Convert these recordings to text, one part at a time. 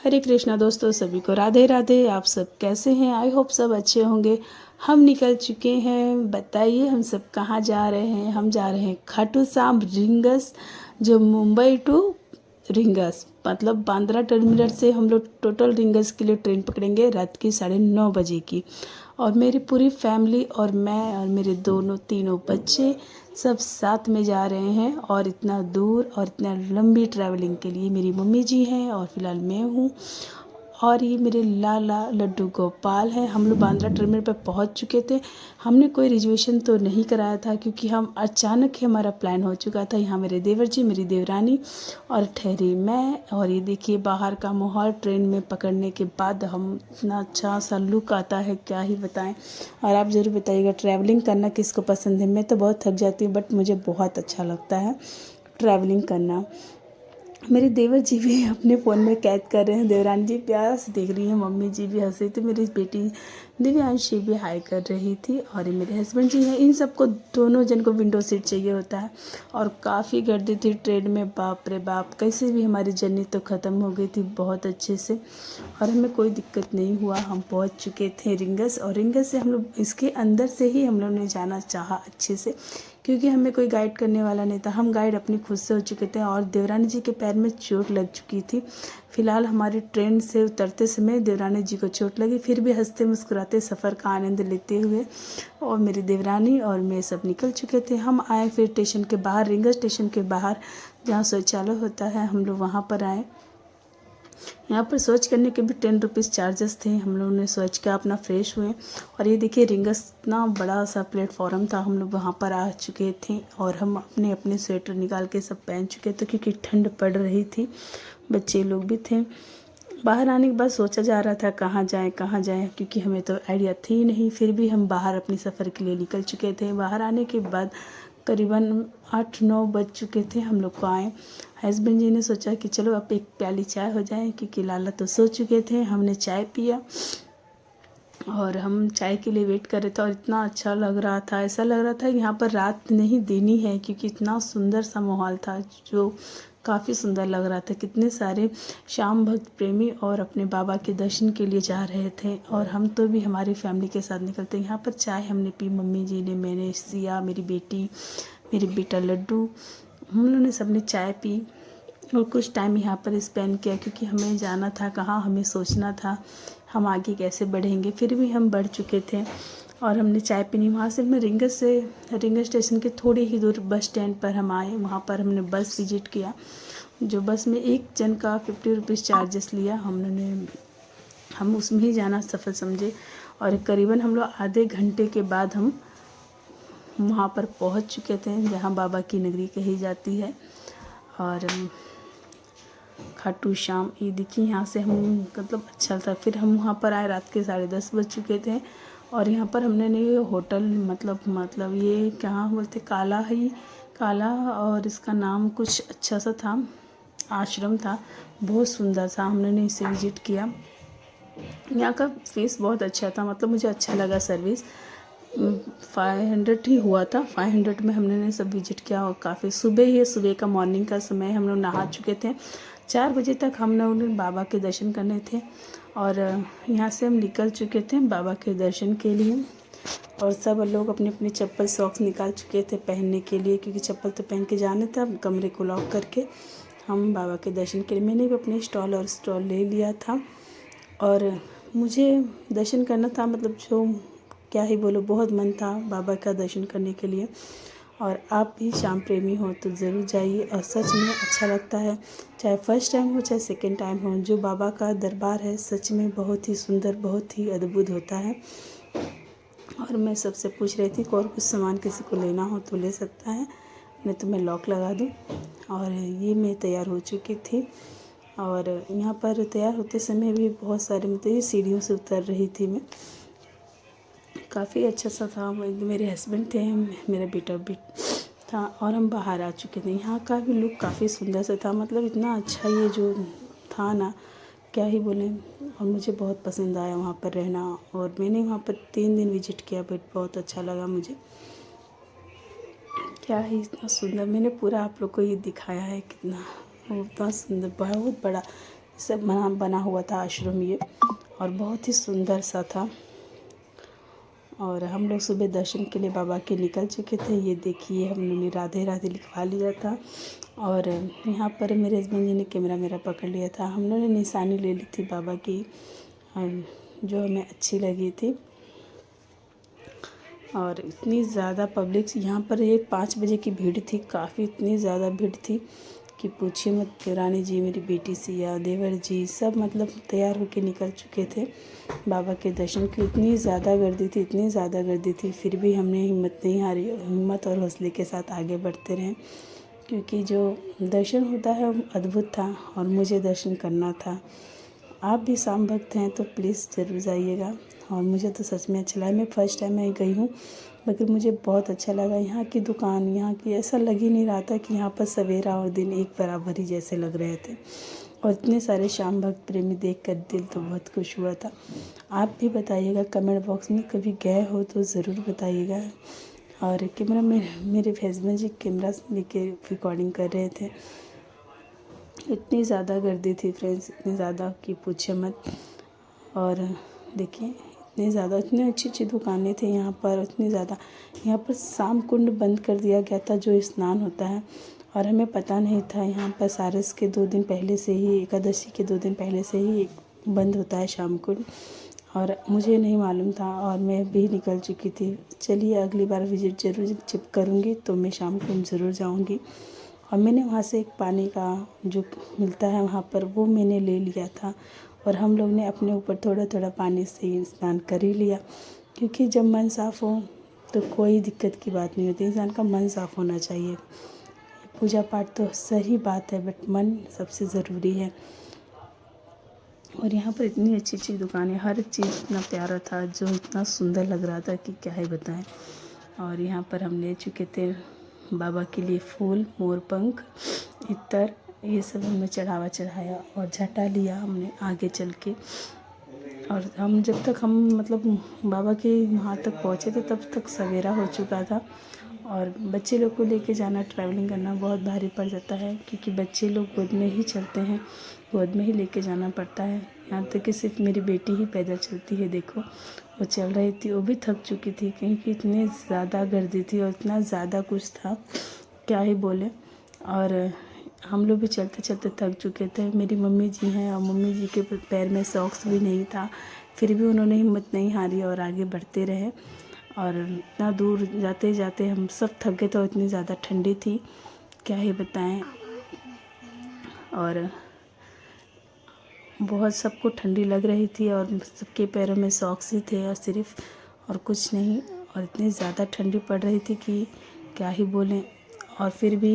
हरे कृष्णा दोस्तों, सभी को राधे राधे। आप सब कैसे हैं? आई होप सब अच्छे होंगे। हम निकल चुके हैं। बताइए हम सब कहाँ जा रहे हैं? हम जा रहे हैं खाटू श्याम रिंगस, जो मुंबई टू रिंगस, मतलब बांद्रा टर्मिनल से हम लोग टोटल रिंगस के लिए ट्रेन पकड़ेंगे रात की 9:30 की। और मेरी पूरी फैमिली और मैं और मेरे तीनों बच्चे सब साथ में जा रहे हैं। और इतना दूर और इतना लंबी ट्रैवलिंग के लिए मेरी मम्मी जी हैं और फिलहाल मैं हूँ, और ये मेरे लाला लड्डू गोपाल हैं। हम लोग बांद्रा टर्मिनल पर पहुंच चुके थे। हमने कोई रिजर्वेशन तो नहीं कराया था, क्योंकि हम अचानक ही हमारा प्लान हो चुका था। यहाँ मेरे देवर जी, मेरी देवरानी और ठहरी मैं। और ये देखिए बाहर का माहौल ट्रेन में पकड़ने के बाद हम इतना अच्छा सा लुक आता है, क्या ही बताएं। और आप ज़रूर बताइएगा ट्रैवलिंग करना किसको पसंद है। मैं तो बहुत थक जाती हूँ, बट मुझे बहुत अच्छा लगता है ट्रैवलिंग करना। मेरे देवर जी भी अपने फ़ोन में कैद कर रहे हैं। देवरानी जी प्यार से देख रही हैं, मम्मी जी भी हंस रही थी, मेरी बेटी दिव्यांशी भी हाई कर रही थी, और ये मेरे हस्बैंड जी हैं। इन सबको दोनों जन को विंडो सीट चाहिए होता है। और काफ़ी गर्दी थी ट्रेन में, बाप रे बाप। कैसे भी हमारी जर्नी तो ख़त्म हो गई थी बहुत अच्छे से, और हमें कोई दिक्कत नहीं हुआ। हम पहुंच चुके थे रिंगस, और रिंगस से हम लोग इसके अंदर से ही हम लोग ने जाना चाहा अच्छे से, क्योंकि हमें कोई गाइड करने वाला नहीं था। हम गाइड अपनी खुद से हो चुके थे, और देवरानी जी के पैर में चोट लग चुकी थी। फिलहाल हमारी ट्रेन से उतरते समय देवरानी जी को चोट लगी, फिर भी हंसते मुस्कुराते सफ़र का आनंद लेते हुए और मेरी देवरानी और मैं सब निकल चुके थे। हम आए फिर स्टेशन के बाहर, रिंगस स्टेशन के बाहर जहाँ शौचालय होता है, हम लोग वहाँ पर आए। यहाँ पर शौच करने के भी 10 रुपीज़ चार्जेस थे। हम लोगों ने शौच किया, अपना फ्रेश हुए। और ये देखिए रिंगस इतना बड़ा सा प्लेटफॉर्म था, हम लोग वहाँ पर आ चुके थे, और हम अपने अपने स्वेटर निकाल के सब पहन चुके थे, क्योंकि ठंड पड़ रही थी। बच्चे लोग भी थे। बाहर आने के बाद सोचा जा रहा था कहाँ जाएं, क्योंकि हमें तो आइडिया थी ही नहीं। फिर भी हम बाहर अपने सफ़र के लिए निकल चुके थे। बाहर आने के बाद करीबन 8-9 बज चुके थे हम लोग को आए। हस्बैंड जी ने सोचा कि चलो अब एक प्याली चाय हो जाए, क्योंकि लाला तो सो चुके थे। हमने चाय पिया, और हम चाय के लिए वेट कर रहे थे। और इतना अच्छा लग रहा था, ऐसा लग रहा था कि यहाँ पर रात नहीं दिन ही है, क्योंकि इतना सुंदर सा माहौल था, जो काफ़ी सुंदर लग रहा था। कितने सारे श्याम भक्त प्रेमी और अपने बाबा के दर्शन के लिए जा रहे थे, और हम तो भी हमारी फैमिली के साथ निकलते। यहाँ पर चाय हमने पी, मम्मी जी ने, मैंने, सिया, मेरी बेटी, मेरी बेटा लड्डू, हम लोगों ने सबने चाय पी। और कुछ टाइम यहाँ पर स्पेंड किया, क्योंकि हमें जाना था कहाँ, हमें सोचना था हम आगे कैसे बढ़ेंगे। फिर भी हम बढ़ चुके थे, और हमने चाय पीनी। वहाँ से मैं रिंगस स्टेशन के थोड़ी ही दूर बस स्टैंड पर हम आए। वहाँ पर हमने बस विजिट किया, जो बस में एक जन का 50 रुपीज़ चार्जेस लिया। हम उसमें ही जाना सफल समझे। और करीबन हम लोग आधे घंटे के बाद हम वहाँ पर पहुँच चुके थे, जहाँ बाबा की नगरी कही जाती है। और खाटू श्याम, ये देखिए यहाँ से हम, मतलब अच्छा था। फिर हम वहाँ पर आए, रात के 10:30 बज चुके थे। और यहाँ पर हमने ये होटल, मतलब ये क्या बोलते, काला, और इसका नाम कुछ अच्छा सा था, आश्रम था, बहुत सुंदर था। हमने इसे विजिट किया। यहाँ का फीस बहुत अच्छा था, मतलब मुझे अच्छा लगा सर्विस। 500 ही हुआ था। 500 में हमने सब विजिट किया। और काफ़ी सुबह का मॉर्निंग का समय, हम लोग नहा चुके थे। 4 बजे तक हम लोगों ने बाबा के दर्शन करने थे, और यहाँ से हम निकल चुके थे बाबा के दर्शन के लिए। और सब लोग अपने अपने चप्पल सॉक्स निकाल चुके थे पहनने के लिए, क्योंकि चप्पल तो पहन के जाना था। कमरे को लॉक करके हम बाबा के दर्शन के लिए, मैंने भी अपने स्टॉल ले लिया था। और मुझे दर्शन करना था, मतलब जो क्या ही बोलो, बहुत मन था बाबा का दर्शन करने के लिए। और आप भी श्याम प्रेमी हो तो ज़रूर जाइए, और सच में अच्छा लगता है। चाहे फर्स्ट टाइम हो चाहे सेकंड टाइम हो, जो बाबा का दरबार है सच में बहुत ही सुंदर, बहुत ही अद्भुत होता है। और मैं सबसे पूछ रही थी कि और कुछ सामान किसी को लेना हो तो ले सकता है, नहीं तो मैं लॉक लगा दूँ। और ये मैं तैयार हो चुकी थी। और यहाँ पर तैयार होते समय भी बहुत सारे, मतलब ये सीढ़ियों से उतर रही थी मैं। काफ़ी अच्छा सा था। मेरे हस्बैंड थे, मेरा बेटा भी था, और हम बाहर आ चुके थे। यहाँ का भी लुक काफ़ी सुंदर सा था, मतलब इतना अच्छा ये जो था ना, क्या ही बोलें। और मुझे बहुत पसंद आया वहाँ पर रहना। और मैंने वहाँ पर 3 दिन विजिट किया, बट बहुत अच्छा लगा मुझे। क्या ही इतना सुंदर, मैंने पूरा आप लोग को ये दिखाया है, कितना वो इतना सुंदर, बहुत बड़ा सब बना हुआ था आश्रम ये, और बहुत ही सुंदर सा था। और हम लोग सुबह दर्शन के लिए बाबा के निकल चुके थे। ये देखिए हम लोगों ने राधे राधे लिखवा लिया था, और यहाँ पर मेरे हस्बैंड जी ने कैमरा मेरा पकड़ लिया था। हम लोगों ने निशानी ले ली थी बाबा की, जो हमें अच्छी लगी थी। और इतनी ज़्यादा पब्लिक यहाँ पर, ये 5 बजे की भीड़ थी, काफ़ी इतनी ज़्यादा भीड़ थी कि पूछिए मत। रानी जी, मेरी बेटी सिया, देवर जी सब मतलब तैयार होके निकल चुके थे बाबा के दर्शन के लिए। इतनी ज़्यादा गर्दी थी, इतनी ज़्यादा गर्दी थी, फिर भी हमने हिम्मत नहीं हारी, हिम्मत और हौसले के साथ आगे बढ़ते रहें, क्योंकि जो दर्शन होता है वो अद्भुत था और मुझे दर्शन करना था। आप भी शाम भक्त हैं तो प्लीज़ ज़रूर जाइएगा। और मुझे तो सच में अच्छा लगा। मैं फ़र्स्ट टाइम मैं गई हूँ, मगर मुझे बहुत अच्छा लगा। यहाँ की दुकान, यहाँ की, ऐसा लग ही नहीं रहा था कि यहाँ पर सवेरा और दिन एक बराबर ही जैसे लग रहे थे। और इतने सारे श्याम भक्त प्रेमी देखकर दिल तो बहुत खुश हुआ था। आप भी बताइएगा कमेंट बॉक्स में, कभी गए हो तो ज़रूर बताइएगा। और कैमरा में मेरे हस्बैंड जी कैमरा लेके रिकॉर्डिंग कर रहे थे। इतनी ज़्यादा गर्दी थी फ्रेंड्स, इतनी ज़्यादा कि पूछे मत। और देखिए इतनी ज़्यादा, इतनी अच्छी अच्छी दुकानें थी यहाँ पर, इतनी ज़्यादा। यहाँ पर शाम कुंड बंद कर दिया गया था, जो स्नान होता है, और हमें पता नहीं था। यहाँ पर सारस के 2 दिन पहले से ही, एकादशी के 2 दिन पहले से ही बंद होता है शाम कुंड, और मुझे नहीं मालूम था, और मैं भी निकल चुकी थी। चलिए अगली बार विज़िट ज़रूर जब करूँगी तो मैं शाम कुंड ज़रूर जाऊँगी। और मैंने वहाँ से एक पानी का जो मिलता है वहाँ पर, वो मैंने ले लिया था, और हम लोग ने अपने ऊपर थोड़ा थोड़ा पानी से ही स्नान कर ही लिया, क्योंकि जब मन साफ़ हो तो कोई दिक्कत की बात नहीं होती। इंसान का मन साफ़ होना चाहिए। पूजा पाठ तो सही बात है, बट मन सबसे ज़रूरी है। और यहाँ पर इतनी अच्छी अच्छी दुकानें, हर चीज़ इतना प्यारा था, जो इतना सुंदर लग रहा था कि क्या ही बताएं। और यहाँ पर हम ले चुके थे बाबा के लिए फूल, मोरपंख, इत्तर, ये सब हमने चढ़ाया और झटा लिया हमने आगे चल के। और हम जब तक हम मतलब बाबा के वहाँ तक पहुँचे थे तब तक सवेरा हो चुका था। और बच्चे लोग को लेके जाना, ट्रैवलिंग करना बहुत भारी पड़ जाता है, क्योंकि बच्चे लोग गोद में ही चलते हैं, गोद में ही लेके जाना पड़ता है। यहाँ तक कि सिर्फ मेरी बेटी ही पैदल चलती है। देखो वो चल रही थी, वो भी थक चुकी थी, क्योंकि इतनी ज़्यादा गर्दी थी और इतना ज़्यादा कुछ था, क्या ही बोले। और हम लोग भी चलते चलते थक चुके थे। मेरी मम्मी जी हैं, और मम्मी जी के पैर में सॉक्स भी नहीं था, फिर भी उन्होंने हिम्मत नहीं हारी और आगे बढ़ते रहे। और इतना दूर जाते जाते हम सब थक गए थे, और इतनी ज़्यादा ठंडी थी, क्या ही बताएं। और बहुत सबको ठंडी लग रही थी, और सबके पैरों में सॉक्स ही थे और सिर्फ, और कुछ नहीं। और इतनी ज़्यादा ठंडी पड़ रही थी कि क्या ही बोलें। और फिर भी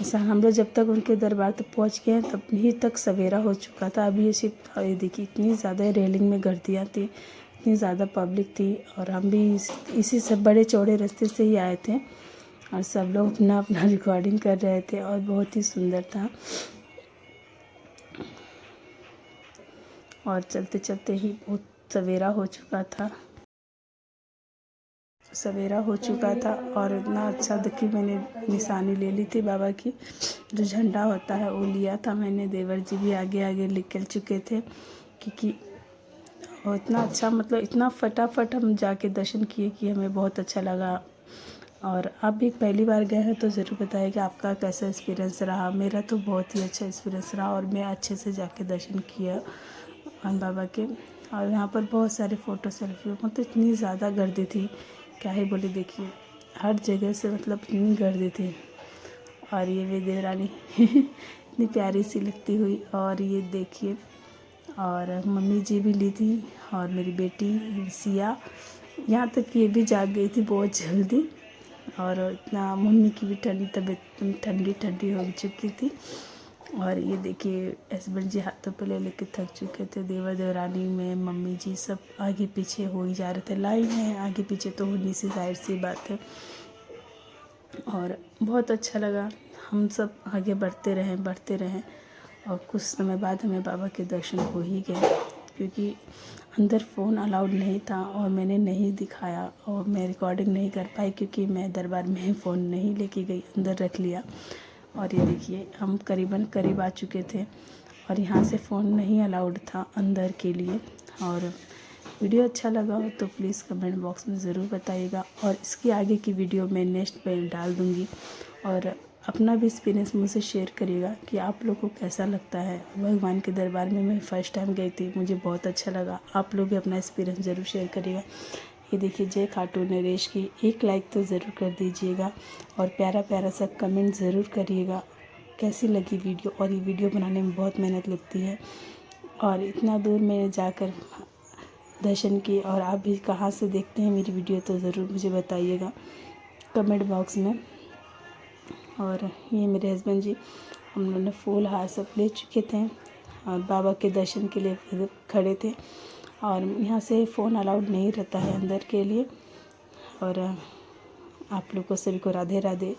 ऐसा, हम लोग जब तक उनके दरबार तक पहुंच गए तब ही तक सवेरा हो चुका था। अभी ये सिर्फ देखिए इतनी ज़्यादा रेलिंग में गर्दियाँ थी, इतनी ज़्यादा पब्लिक थी, और हम भी इसी सब बड़े चौड़े रास्ते से ही आए थे, और सब लोग अपना अपना रिकॉर्डिंग कर रहे थे, और बहुत ही सुंदर था। और चलते चलते ही बहुत सवेरा हो चुका था, और इतना अच्छा देखिए, मैंने निशानी ले ली थी बाबा की, जो झंडा होता है वो लिया था मैंने। देवर जी भी आगे आगे निकल चुके थे, क्योंकि और इतना अच्छा, मतलब इतना फटाफट हम जाके दर्शन किए कि हमें बहुत अच्छा लगा। और आप भी पहली बार गए हैं तो ज़रूर बताइएगा आपका कैसा एक्सपीरियंस रहा। मेरा तो बहुत ही अच्छा एक्सपीरियंस रहा, और मैं अच्छे से जाके दर्शन किया बाबा के। और यहाँ पर बहुत सारे फ़ोटो सेल्फी, मतलब इतनी ज़्यादा गर्दी थी, क्या ही बोले। देखिए हर जगह से मतलब इतनी गर्दी थी। और ये मेरी देवरानी इतनी प्यारी सी लगती हुई, और ये देखिए, और मम्मी जी भी ली थी, और मेरी बेटी सिया, यहाँ तक ये भी जाग गई थी बहुत जल्दी। और इतना मम्मी की भी तबीयत ठंडी ठंडी हो चुकी थी। और ये देखिए हस्बैंड जी हाथों पे ले लेके थक चुके थे। देवर देवरानी में मम्मी जी सब आगे पीछे हो ही जा रहे थे। लाइन है, आगे पीछे तो होनी सी जाहिर सी बात है। और बहुत अच्छा लगा, हम सब आगे बढ़ते रहें, और कुछ समय बाद हमें बाबा के दर्शन हो ही गए, क्योंकि अंदर फ़ोन अलाउड नहीं था, और मैंने नहीं दिखाया, और मैं रिकॉर्डिंग नहीं कर पाई, क्योंकि मैं दरबार में फ़ोन नहीं लेके गई, अंदर रख लिया। और ये देखिए हम करीब आ चुके थे, और यहाँ से फ़ोन नहीं अलाउड था अंदर के लिए। और वीडियो अच्छा लगा हो तो प्लीज़ कमेंट बॉक्स में ज़रूर बताइएगा, और इसकी आगे की वीडियो मैं नेक्स्ट में डाल दूँगी। और अपना भी एक्सपीरियंस मुझसे शेयर करिएगा कि आप लोग को कैसा लगता है। भगवान के दरबार में मैं फ़र्स्ट टाइम गई थी, मुझे बहुत अच्छा लगा। आप लोग भी अपना एक्सपीरियंस ज़रूर शेयर करिएगा। ये देखिए जय खाटू नरेश की एक लाइक तो ज़रूर कर दीजिएगा, और प्यारा प्यारा सा कमेंट ज़रूर करिएगा कैसी लगी वीडियो। और ये वीडियो बनाने में बहुत मेहनत लगती है, और इतना दूर मैंने जाकर दर्शन किए। और आप भी कहाँ से देखते हैं मेरी वीडियो तो ज़रूर मुझे बताइएगा कमेंट बॉक्स में। और ये मेरे हस्बैंड जी, हम लोगों ने फूल हार सब ले चुके थे और बाबा के दर्शन के लिए फिर खड़े थे। और यहाँ से फ़ोन अलाउड नहीं रहता है अंदर के लिए। और आप लोग को सभी को राधे राधे।